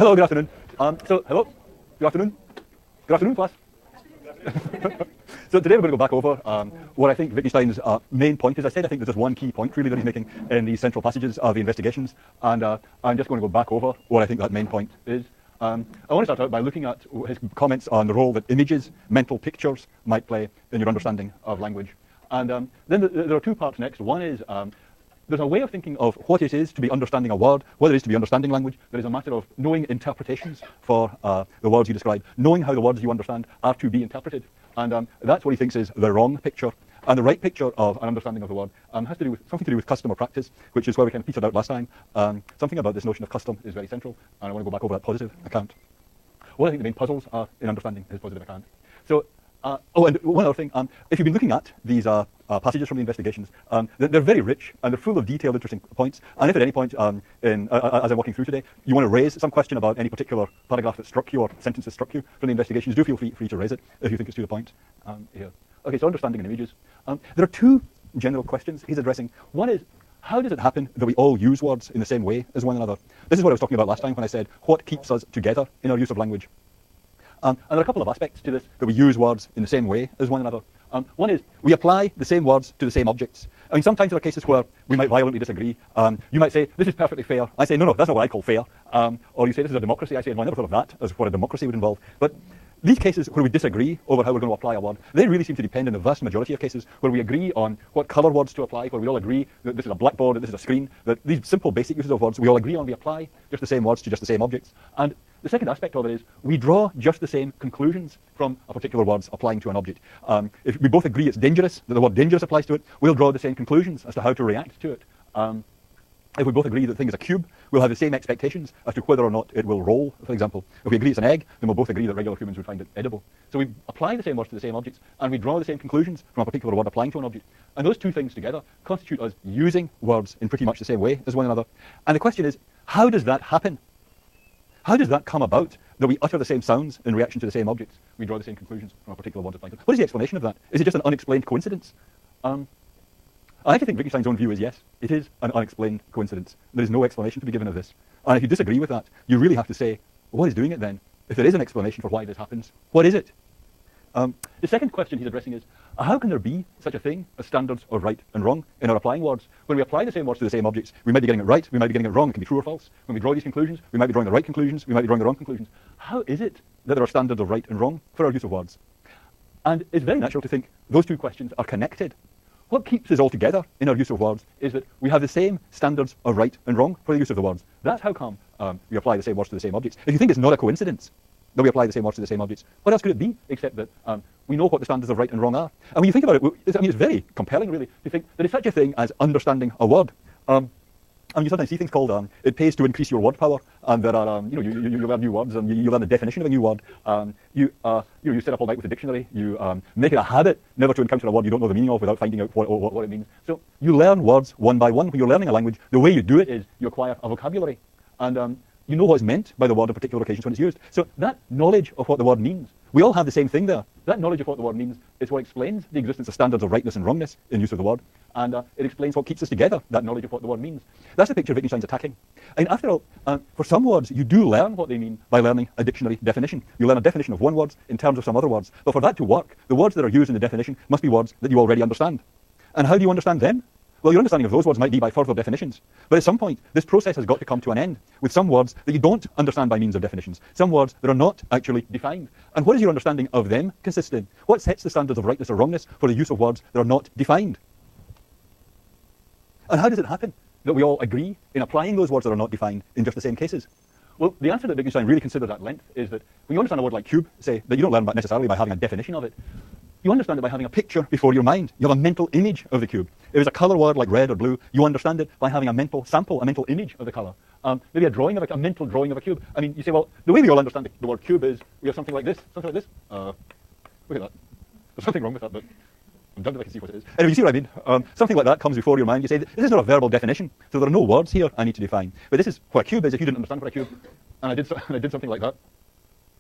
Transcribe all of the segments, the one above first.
Hello, good afternoon. Hello, good afternoon. Good afternoon, class. So today we're going to go back over what I think Wittgenstein's main point is. I said I think there's just one key point really that he's making in these central passages of the investigations, and I'm just going to go back over what I think that main point is. I want to start out by looking at his comments on the role that images, mental pictures, might play in your understanding of language. And then there are two parts next. One is there's a way of thinking of what it is to be understanding a word, what it is to be understanding language. There is a matter of knowing interpretations for the words you describe, knowing how the words you understand are to be interpreted. And that's what he thinks is the wrong picture. And the right picture of an understanding of the word has to do with something to do with custom or practice, which is where we kind of petered out last time. Something about this notion of custom is very central, and I want to go back over that positive account. What I think the main puzzles are in understanding his positive account. So, and one other thing, if you've been looking at these passages from the investigations, they're very rich and they're full of detailed, interesting points. And if at any point, as I'm walking through today, you want to raise some question about any particular paragraph that struck you or sentence that struck you from the investigations, do feel free to raise it if you think it's to the point here. Okay, so understanding in images. There are two general questions he's addressing. One is, how does it happen that we all use words in the same way as one another? This is what I was talking about last time when I said, what keeps us together in our use of language? And there are a couple of aspects to this, that we use words in the same way as one another. One is, we apply the same words to the same objects. I mean, sometimes there are cases where we might violently disagree. You might say, this is perfectly fair. I say, no, that's not what I call fair. Or you say, this is a democracy. I say, well, I never thought of that as what a democracy would involve. But these cases where we disagree over how we're going to apply a word, they really seem to depend in the vast majority of cases where we agree on what colour words to apply, where we all agree that this is a blackboard, that this is a screen, that these simple basic uses of words, we all agree on, we apply just the same words to just the same objects. And the second aspect of it is we draw just the same conclusions from a particular word's applying to an object. If we both agree it's dangerous, that the word dangerous applies to it, we'll draw the same conclusions as to how to react to it. If we both agree that the thing is a cube, we'll have the same expectations as to whether or not it will roll, for example. If we agree it's an egg, then we'll both agree that regular humans would find it edible. So we apply the same words to the same objects, and we draw the same conclusions from a particular word applying to an object. And those two things together constitute us using words in pretty much the same way as one another. And the question is, how does that happen? How does that come about, that we utter the same sounds in reaction to the same objects? We draw the same conclusions from a particular word applying to it. What is the explanation of that? Is it just an unexplained coincidence? I actually think Wittgenstein's own view is yes, it is an unexplained coincidence. There is no explanation to be given of this. And if you disagree with that, you really have to say, well, what is doing it then? If there is an explanation for why this happens, what is it? The second question he's addressing is, how can there be such a thing as standards of right and wrong in our applying words? When we apply the same words to the same objects, we might be getting it right, we might be getting it wrong, it can be true or false. When we draw these conclusions, we might be drawing the right conclusions, we might be drawing the wrong conclusions. How is it that there are standards of right and wrong for our use of words? And it's very natural to think those two questions are connected. What keeps us all together in our use of words is that we have the same standards of right and wrong for the use of the words. That's how come we apply the same words to the same objects. If you think it's not a coincidence that we apply the same words to the same objects, what else could it be except that we know what the standards of right and wrong are? And when you think about it, it's very compelling, really, to think there is such a thing as understanding a word. And you sometimes see things called, it pays to increase your word power, and there are, you learn new words, and you learn the definition of a new word. You sit up all night with a dictionary, you make it a habit never to encounter a word you don't know the meaning of without finding out what it means. So you learn words one by one. When you're learning a language, the way you do it is you acquire a vocabulary, and you know what's meant by the word on particular occasions when it's used. So that knowledge of what the word means, we all have the same thing there. That knowledge of what the word means is what explains the existence of standards of rightness and wrongness in use of the word. And it explains what keeps us together, that knowledge of what the word means. That's the picture Wittgenstein's attacking. And after all, for some words, you do learn what they mean by learning a dictionary definition. You learn a definition of one word in terms of some other words. But for that to work, the words that are used in the definition must be words that you already understand. And how do you understand them? Well, your understanding of those words might be by further definitions. But at some point, this process has got to come to an end with some words that you don't understand by means of definitions, some words that are not actually defined. And what does your understanding of them consist in? What sets the standards of rightness or wrongness for the use of words that are not defined? And how does it happen that we all agree in applying those words that are not defined in just the same cases? Well, the answer that Wittgenstein really considers at length is that when you understand a word like cube, say, that you don't learn necessarily by having a definition of it. You understand it by having a picture before your mind. You have a mental image of the cube. If it's a colour word like red or blue, you understand it by having a mental sample, a mental image of the colour. Maybe a drawing of a mental drawing of a cube. I mean, you say, well, the way we all understand the word cube is we have something like this, something like this. Look at that. There's something wrong with that, but I'm done if I can see what it is. Anyway, you see what I mean? Something like that comes before your mind. You say, this is not a verbal definition, so there are no words here I need to define. But this is what a cube is if you didn't understand what a cube, and I did something like that.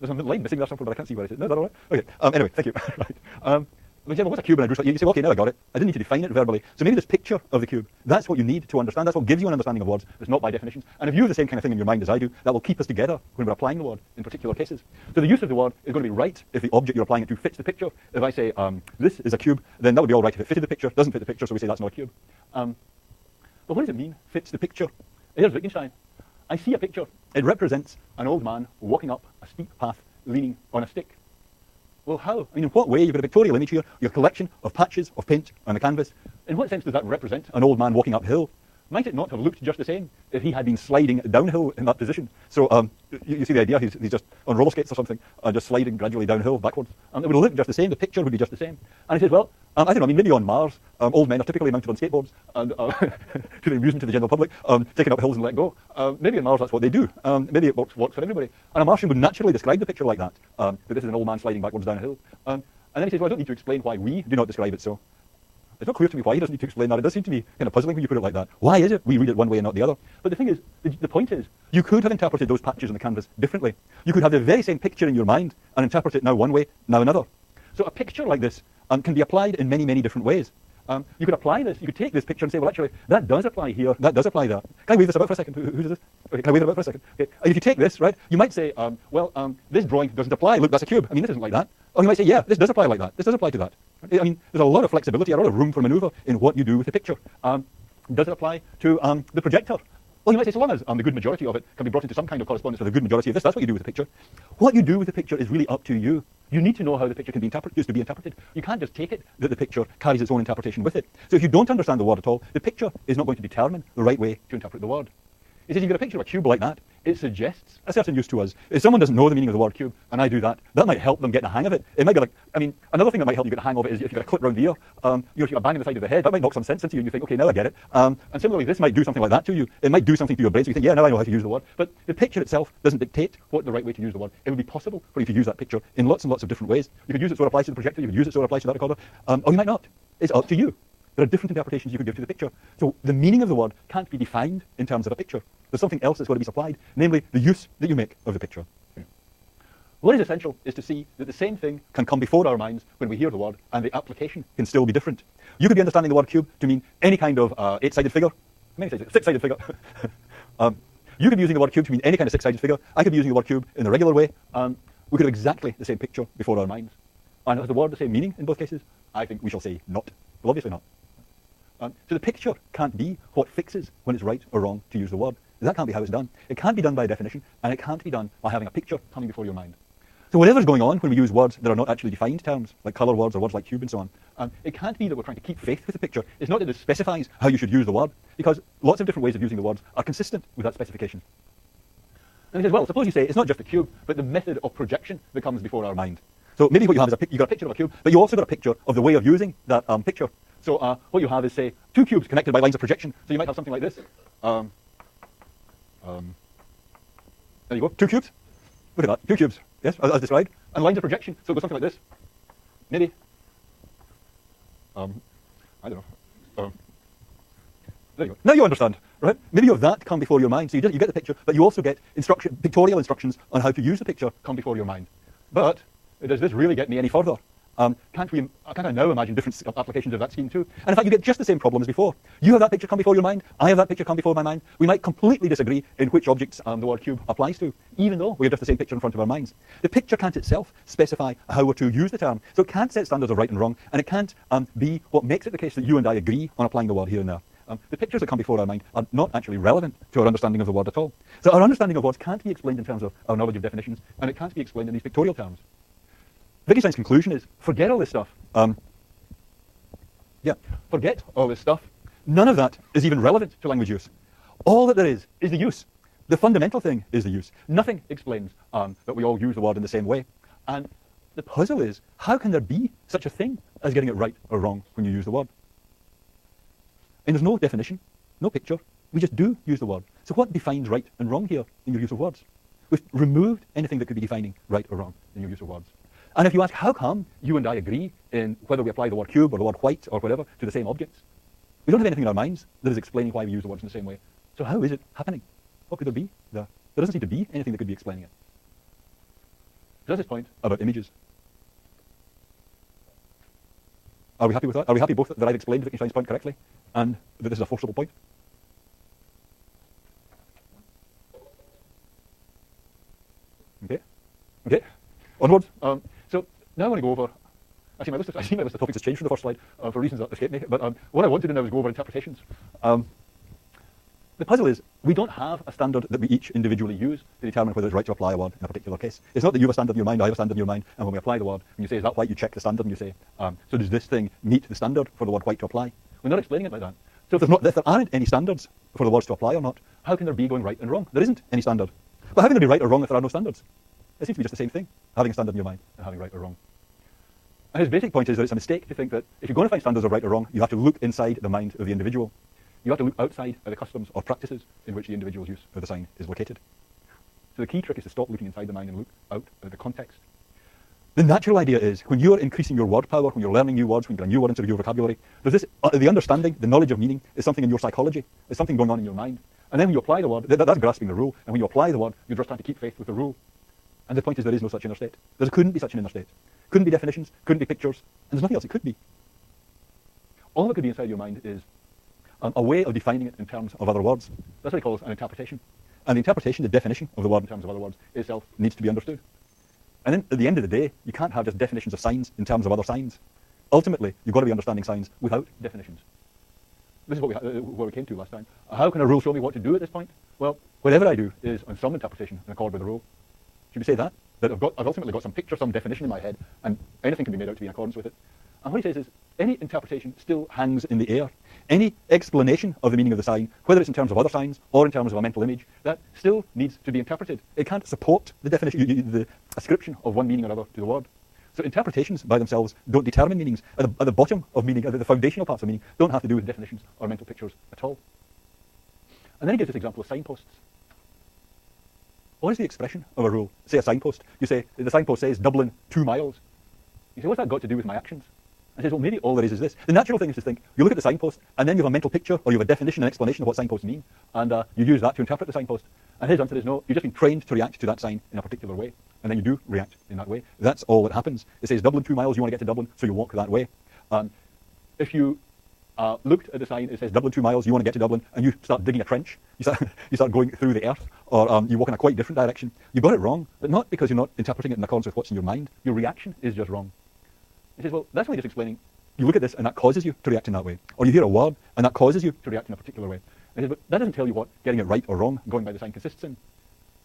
There's a line missing there somewhere, but I can't see where it is. No, is that all right? Okay. Anyway, thank you. Right. we say, well, what's a cube? And I drew something. You say, well, okay, now I got it. I didn't need to define it verbally. So maybe this picture of the cube, that's what you need to understand. That's what gives you an understanding of words. It's not by definitions. And if you have the same kind of thing in your mind as I do, that will keep us together when we're applying the word in particular cases. So the use of the word is going to be right if the object you're applying it to fits the picture. If I say, this is a cube, then that would be all right if it fitted the picture. Doesn't fit the picture, so we say that's not a cube. But what does it mean, fits the picture? Here's Wittgenstein. I see a picture. It represents an old man walking up a steep path, leaning on a stick. Well, how? I mean, in what way? You've got a pictorial image here, your collection of patches of paint on the canvas. In what sense does that represent an old man walking uphill? Might it not have looked just the same if he had been sliding downhill in that position? So you see the idea, he's just on roller skates or something, just sliding gradually downhill backwards. It would look just the same, the picture would be just the same. And he says, well, I don't know, I mean, maybe on Mars, old men are typically mounted on skateboards, and to the amusement of the general public, taking up hills and let go. Maybe on Mars that's what they do. Maybe it works for everybody. And a Martian would naturally describe the picture like that this is an old man sliding backwards down a hill. And then he says, well, I don't need to explain why we do not describe it so. It's not clear to me why he doesn't need to explain that. It does seem to me kind of puzzling when you put it like that. Why is it we read it one way and not the other? But the thing is, the point is, you could have interpreted those patches on the canvas differently. You could have the very same picture in your mind and interpret it now one way, now another. So a picture like this can be applied in many, many different ways. You could apply this, you could take this picture and say, well, actually, that does apply here, that does apply there. Can I wave this about for a second? Who does this? Okay, can I wave it about for a second? Okay. If you take this, right, you might say, this drawing doesn't apply. Look, that's a cube. I mean, this isn't like that. Or you might say, yeah, this does apply like that. This does apply to that. I mean, there's a lot of flexibility, a lot of room for maneuver in what you do with the picture. Does it apply to the projector? Well, you might say, so long as the good majority of it can be brought into some kind of correspondence with the good majority of this, that's what you do with the picture. What you do with the picture is really up to you. You need to know how the picture can be used to be interpreted. You can't just take it that the picture carries its own interpretation with it. So if you don't understand the word at all, the picture is not going to determine the right way to interpret the word. It says you've got a picture of a cube like that, it suggests a certain use to us. If someone doesn't know the meaning of the word cube, and I do that, that might help them get the hang of it. It might be like, I mean, another thing that might help you get the hang of it is if you've got a clip round the ear, you've got a bang in the side of the head, that might knock some sense into you, and you think, okay, now I get it. And similarly, this might do something like that to you. It might do something to your brain, so you think, yeah, now I know how to use the word. But the picture itself doesn't dictate what the right way to use the word. It would be possible for you to use that picture in lots and lots of different ways. You could use it so it applies to the projector, you could use it so it applies to that recorder, or you might not. It's up to you. There are different interpretations you could give to the picture. So the meaning of the word can't be defined in terms of a picture. There's something else that's going to be supplied, namely the use that you make of the picture. What is essential is to see that the same thing can come before our minds when we hear the word, and the application can still be different. You could be understanding the word cube to mean any kind of eight-sided figure. How many sided? Six-sided figure. You could be using the word cube to mean any kind of six-sided figure. I could be using the word cube in the regular way. We could have exactly the same picture before our minds. And has the word the same meaning in both cases? I think we shall say not. Well, obviously not. So the picture can't be what fixes when it's right or wrong to use the word. That can't be how it's done. It can't be done by definition, and it can't be done by having a picture coming before your mind. So whatever's going on when we use words that are not actually defined terms, like colour words or words like cube and so on, it can't be that we're trying to keep faith with the picture. It's not that it specifies how you should use the word, because lots of different ways of using the words are consistent with that specification. And he says, well, suppose you say it's not just the cube, but the method of projection that comes before our mind. So maybe what you have is you've got a picture of a cube, but you also got a picture of the way of using that picture. So what you have is, say, two cubes connected by lines of projection. So you might have something like this. There you go, two cubes. Look at that, two cubes, yes, as described. And lines of projection, so it goes something like this. Maybe. I don't know. There you go. Now you understand, right? Maybe you have that come before your mind. So you get the picture, but you also get pictorial instructions on how to use the picture come before your mind. But does this really get me any further? Can't I now imagine different applications of that scheme too? And in fact, you get just the same problem as before. You have that picture come before your mind, I have that picture come before my mind. We might completely disagree in which objects the word cube applies to, even though we have just the same picture in front of our minds. The picture can't itself specify how we're to use the term, so it can't set standards of right and wrong, and it can't be what makes it the case that you and I agree on applying the word here and there. The pictures that come before our mind are not actually relevant to our understanding of the word at all. So our understanding of words can't be explained in terms of our knowledge of definitions, and it can't be explained in these pictorial terms. Wittgenstein's conclusion is, forget all this stuff. Forget all this stuff. None of that is even relevant to language use. All that there is the use. The fundamental thing is the use. Nothing explains that we all use the word in the same way. And the puzzle is, how can there be such a thing as getting it right or wrong when you use the word? And there's no definition, no picture. We just do use the word. So what defines right and wrong here in your use of words? We've removed anything that could be defining right or wrong in your use of words. And if you ask, how come you and I agree in whether we apply the word cube or the word white or whatever to the same objects? We don't have anything in our minds that is explaining why we use the words in the same way. So how is it happening? What could there be there? There doesn't seem to be anything that could be explaining it. So that's this point about images. Are we happy with that? Are we happy both that I've explained Wittgenstein's point correctly and that this is a forcible point? Okay. Okay. Onwards. So now I want to go over. Actually, I see my list of topics has changed from the first slide for reasons that escape me. But what I want to do now is go over interpretations. The puzzle is we don't have a standard that we each individually use to determine whether it's right to apply a word in a particular case. It's not that you have a standard in your mind, I have a standard in your mind, and when we apply the word, when you say, is that white, you check the standard and you say, so does this thing meet the standard for the word white to apply? We're not explaining it like that. So if there aren't any standards for the words to apply or not, how can there be going right and wrong? There isn't any standard. But how can there be right or wrong if there are no standards? It seems to be just the same thing, having a standard in your mind and having right or wrong. And his basic point is that it's a mistake to think that if you're going to find standards of right or wrong, you have to look inside the mind of the individual. You have to look outside at the customs or practices in which the individual's use of the sign is located. So the key trick is to stop looking inside the mind and look out at the context. The natural idea is when you're increasing your word power, when you're learning new words, when you get a new word into your vocabulary, there's this, the understanding, the knowledge of meaning is something in your psychology. It's something going on in your mind. And then when you apply the word, that's grasping the rule. And when you apply the word, you're just trying to keep faith with the rule. And the point is there is no such inner state. There couldn't be such an inner state. Couldn't be definitions, couldn't be pictures, and there's nothing else it could be. All that could be inside your mind is a way of defining it in terms of other words. That's what he calls an interpretation. And the interpretation, the definition of the word in terms of other words itself needs to be understood. And then at the end of the day, you can't have just definitions of signs in terms of other signs. Ultimately, you've got to be understanding signs without definitions. This is what we came to last time. How can a rule show me what to do at this point? Well, whatever I do is on some interpretation in accord with the rule. Should we say that? That I've ultimately got some picture, some definition in my head, and anything can be made out to be in accordance with it. And what he says is, any interpretation still hangs in the air. Any explanation of the meaning of the sign, whether it's in terms of other signs or in terms of a mental image, that still needs to be interpreted. It can't support the definition, the ascription of one meaning or other to the word. So interpretations by themselves don't determine meanings. At the bottom of meaning, the foundational parts of meaning, don't have to do with definitions or mental pictures at all. And then he gives this example of signposts. What is the expression of a rule? Say a signpost. You say, the signpost says Dublin 2 miles. You say, what's that got to do with my actions? And says, well, maybe all there is this. The natural thing is to think, you look at the signpost, and then you have a mental picture, or you have a definition and explanation of what signposts mean, and you use that to interpret the signpost. And his answer is no, you've just been trained to react to that sign in a particular way, and then you do react in that way. That's all that happens. It says Dublin 2 miles, you want to get to Dublin, so you walk that way. If you looked at the sign, it says Dublin 2 miles, you want to get to Dublin, and you start digging a trench, you start going through the earth, or you walk in a quite different direction. You got it wrong, but not because you're not interpreting it in accordance with what's in your mind. Your reaction is just wrong. He says, well, that's only just explaining, you look at this and that causes you to react in that way. Or you hear a word and that causes you to react in a particular way. And he says, but that doesn't tell you what getting it right or wrong, going by the sign, consists in.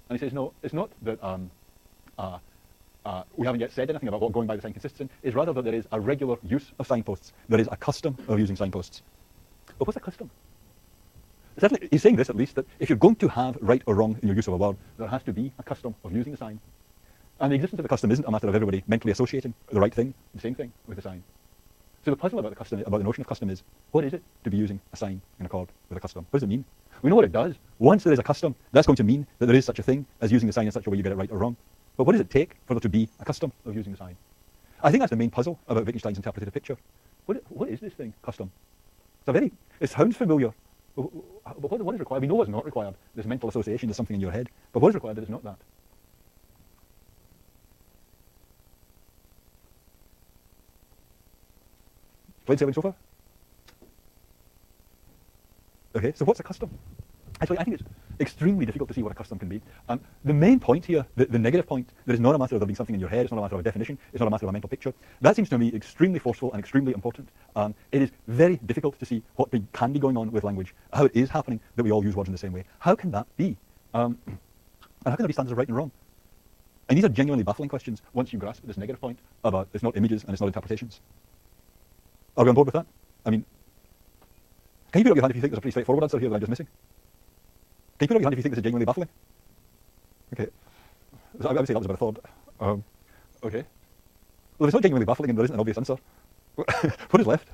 And he says, no, it's not that we haven't yet said anything about what going by the sign consists in. It's rather that there is a regular use of signposts. There is a custom of using signposts. But what's a custom? Certainly, he's saying this at least, that if you're going to have right or wrong in your use of a word, there has to be a custom of using the sign. And the existence of a custom isn't a matter of everybody mentally associating the right thing, the same thing, with the sign. So the puzzle about the custom, about the notion of custom is, what is it to be using a sign in accord with a custom? What does it mean? We know what it does. Once there is a custom, that's going to mean that there is such a thing as using the sign in such a way you get it right or wrong. But what does it take for there to be a custom of using the sign? I think that's the main puzzle about Wittgenstein's interpretative picture. What is this thing, custom? It sounds familiar. But what is required? We know what's not required. This mental association is something in your head. But what is required that is not that? Plain sailing so far? Okay, so what's a custom? Actually, I think it's extremely difficult to see what a custom can be. The main point here, the negative point, that it's not a matter of there being something in your head, it's not a matter of a definition, it's not a matter of a mental picture. That seems to me extremely forceful and extremely important. It is very difficult to see what can be going on with language, how it is happening that we all use words in the same way. How can that be? And how can there be standards of right and wrong? And these are genuinely baffling questions once you grasp this negative point about it's not images and it's not interpretations. Are we on board with that? I mean, can you put up your hand if you think there's a pretty straightforward answer here that I'm just missing? Can you put up your hand if you think this is genuinely baffling? Okay. I would say that was about a third. Okay. Well, if it's not genuinely baffling and there isn't an obvious answer, what is left?